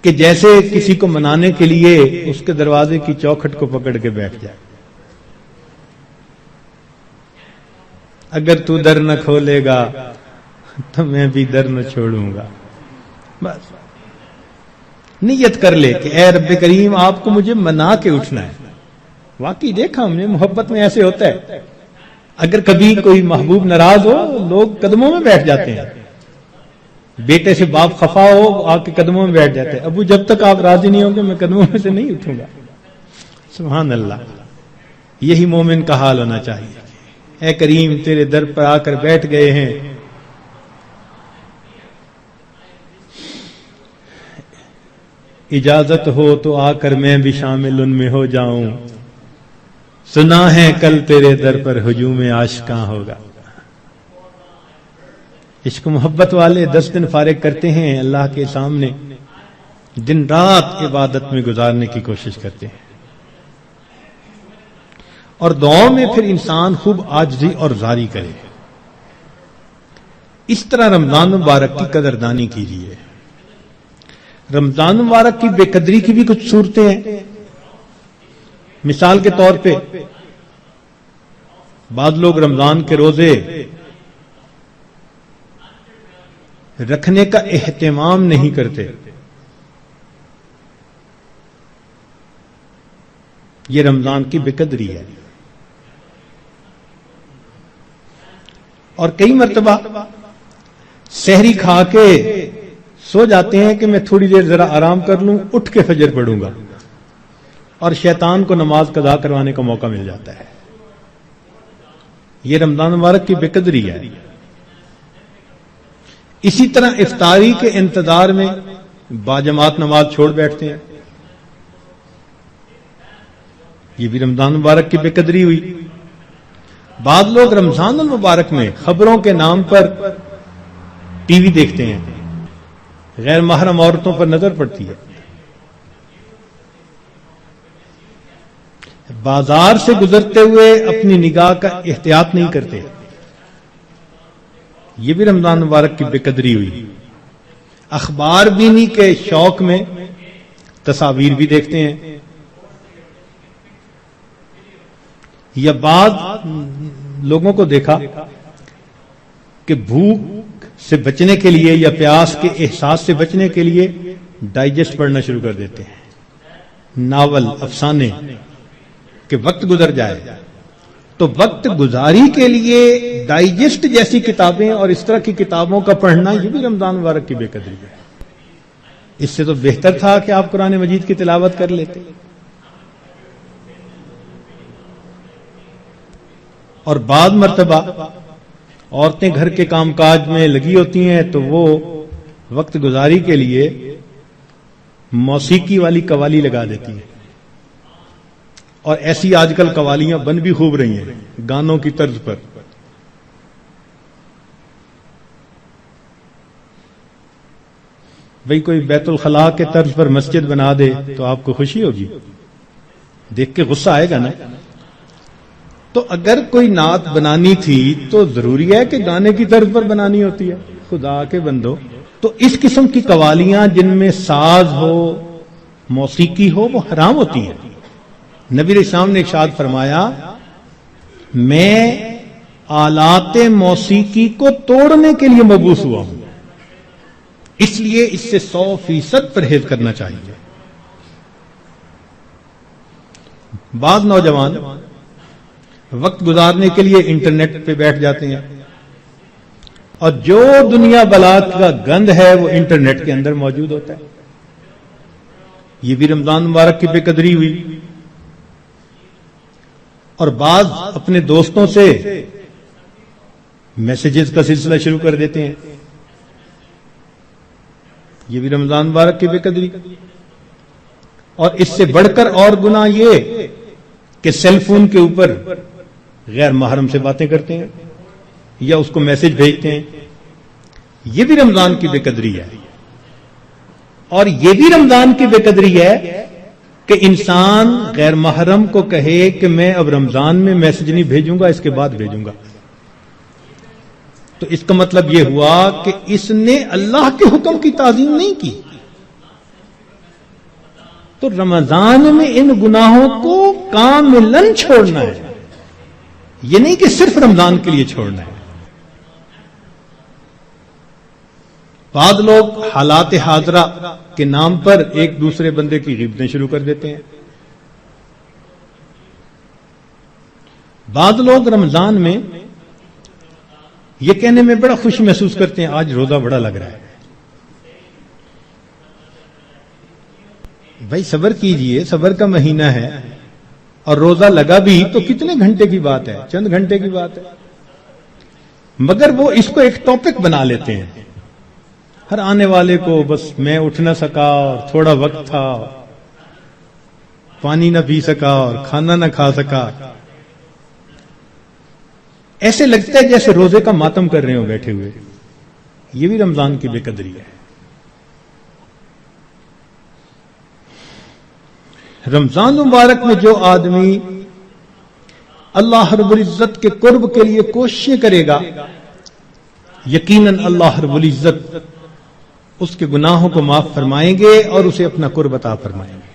کہ جیسے کسی کو منانے کے لیے اس کے دروازے کی چوکھٹ کو پکڑ کے بیٹھ جائے. اگر تو در نہ کھولے گا تو میں بھی در نہ چھوڑوں گا. بس نیت کر لے کہ اے رب کریم آپ کو مجھے منا کے اٹھنا ہے. واقعی دیکھا ہم نے محبت میں ایسے ہوتا ہے. اگر کبھی کوئی محبوب ناراض ہو لوگ قدموں میں بیٹھ جاتے ہیں. بیٹے سے باپ خفا ہو آ کے قدموں میں بیٹھ جاتے ہیں. ابو جب تک آپ راضی نہیں ہوں گے میں قدموں میں سے نہیں اٹھوں گا. سبحان اللہ. یہی مومن کا حال ہونا چاہیے. اے کریم تیرے در پر آ کر بیٹھ گئے ہیں, اجازت ہو تو آ کر میں بھی شامل ان میں ہو جاؤں. سنا ہے کل تیرے در پر ہجوم عاشقاں ہوگا. عشق محبت والے 10 دن فارغ کرتے ہیں اللہ کے سامنے, دن رات عبادت میں گزارنے کی کوشش کرتے ہیں, اور دعاؤں میں پھر انسان خوب عاجزی اور زاری کرے. اس طرح رمضان مبارک کی قدردانی کیجیے. رمضان مبارک کی بے قدری کی بھی کچھ صورتیں ہیں. مثال کے طور پہ بعض لوگ رمضان کے روزے رکھنے کا اہتمام نہیں کرتے. یہ رمضان کی بے قدری ہے. اور کئی مرتبہ سحری کھا کے سو جاتے ہیں کہ میں تھوڑی دیر ذرا آرام کر لوں, اٹھ کے فجر پڑھوں گا, اور شیطان کو نماز قضا کروانے کا موقع مل جاتا ہے. یہ رمضان مبارک کی بے قدری ہے. اسی طرح افطاری کے انتظار میں باجماعت نماز چھوڑ بیٹھتے ہیں. یہ بھی رمضان مبارک کی بے قدری ہوئی. بعض لوگ رمضان المبارک میں خبروں کے نام پر ٹی وی دیکھتے ہیں, غیر محرم عورتوں پر نظر پڑتی ہے. بازار سے گزرتے ہوئے اپنی نگاہ کا احتیاط نہیں کرتے. یہ بھی رمضان مبارک کی بے قدری ہوئی. اخبار بینی کے شوق میں تصاویر بھی دیکھتے ہیں. یا بعض لوگوں کو دیکھا کہ بھوک سے بچنے کے لیے یا پیاس کے احساس سے بچنے کے لیے ڈائجسٹ پڑھنا شروع کر دیتے ہیں, ناول, افسانے, کہ وقت گزر جائے. تو وقت گزاری کے لیے ڈائجسٹ جیسی کتابیں اور اس طرح کی کتابوں کا پڑھنا یہ بھی رمضان مبارک کی بے قدری ہے. اس سے تو بہتر تھا کہ آپ قرآن مجید کی تلاوت کر لیتے. اور بعض مرتبہ عورتیں گھر کے کام کاج میں لگی ہوتی ہیں تو وہ وقت گزاری کے لیے موسیقی والی قوالی لگا دیتی ہیں. اور ایسی آج کل قوالیاں بن بھی خوب رہی ہیں گانوں کی طرز پر. بھئی کوئی بیت الخلاء کے طرز پر مسجد بنا دے تو آپ کو خوشی ہوگی, دیکھ کے غصہ آئے گا نا. تو اگر کوئی نعت بنانی تھی تو ضروری ہے کہ گانے کی طرز پر بنانی ہوتی ہے. خدا کے بندو, تو اس قسم کی قوالیاں جن میں ساز ہو, موسیقی ہو, وہ حرام ہوتی ہیں. نبی اسلام نے ارشاد فرمایا میں آلات موسیقی کو توڑنے کے لیے مبعوث ہوا ہوں, اس لیے اس سے 100% پرہیز کرنا چاہیے. بعض نوجوان وقت گزارنے کے لیے انٹرنیٹ پہ بیٹھ جاتے ہیں, اور جو دنیا بلا کا گند ہے وہ انٹرنیٹ کے اندر موجود ہوتا ہے. یہ بھی رمضان مبارک کی بے قدری ہوئی. اور بعض اپنے دوستوں سے میسیجز کا سلسلہ شروع کر دیتے ہیں. یہ بھی رمضان مبارک کی بے قدری. اور اس سے بڑھ کر اور گناہ یہ کہ سیل فون کے اوپر غیر محرم سے باتیں کرتے ہیں یا اس کو میسج بھیجتے ہیں. یہ بھی رمضان کی بے قدری ہے. اور یہ بھی رمضان کی بے قدری ہے کہ انسان غیر محرم کو کہے کہ میں اب رمضان میں میسج نہیں بھیجوں گا, اس کے بعد بھیجوں گا. تو اس کا مطلب یہ ہوا کہ اس نے اللہ کے حکم کی تعظیم نہیں کی. تو رمضان میں ان گناہوں کو کاملاً چھوڑنا ہے، یہ نہیں کہ صرف رمضان کے لیے چھوڑنا ہے۔ بعض لوگ حالات حاضرہ کے نام پر ایک دوسرے بندے کی غیبتیں شروع کر دیتے ہیں۔ بعض لوگ رمضان میں یہ کہنے میں بڑا خوشی محسوس کرتے ہیں آج روزہ بڑا لگ رہا ہے۔ بھائی صبر کیجئے، صبر کا مہینہ ہے، اور روزہ لگا بھی تو کتنے گھنٹے کی بات ہے، چند گھنٹے کی بات ہے، مگر وہ اس کو ایک ٹاپک بنا لیتے ہیں۔ ہر آنے والے کو بس میں اٹھ نہ سکا اور تھوڑا وقت تھا، پانی نہ پی سکا اور کھانا نہ کھا سکا، ایسے لگتا ہے جیسے روزے کا ماتم کر رہے ہو بیٹھے ہوئے۔ یہ بھی رمضان کی بے قدری ہے۔ رمضان مبارک میں جو آدمی اللہ رب العزت کے قرب کے لیے کوششیں کرے گا، یقیناً اللہ رب العزت اس کے گناہوں کو معاف فرمائیں گے اور اسے اپنا قرب عطا فرمائیں گے۔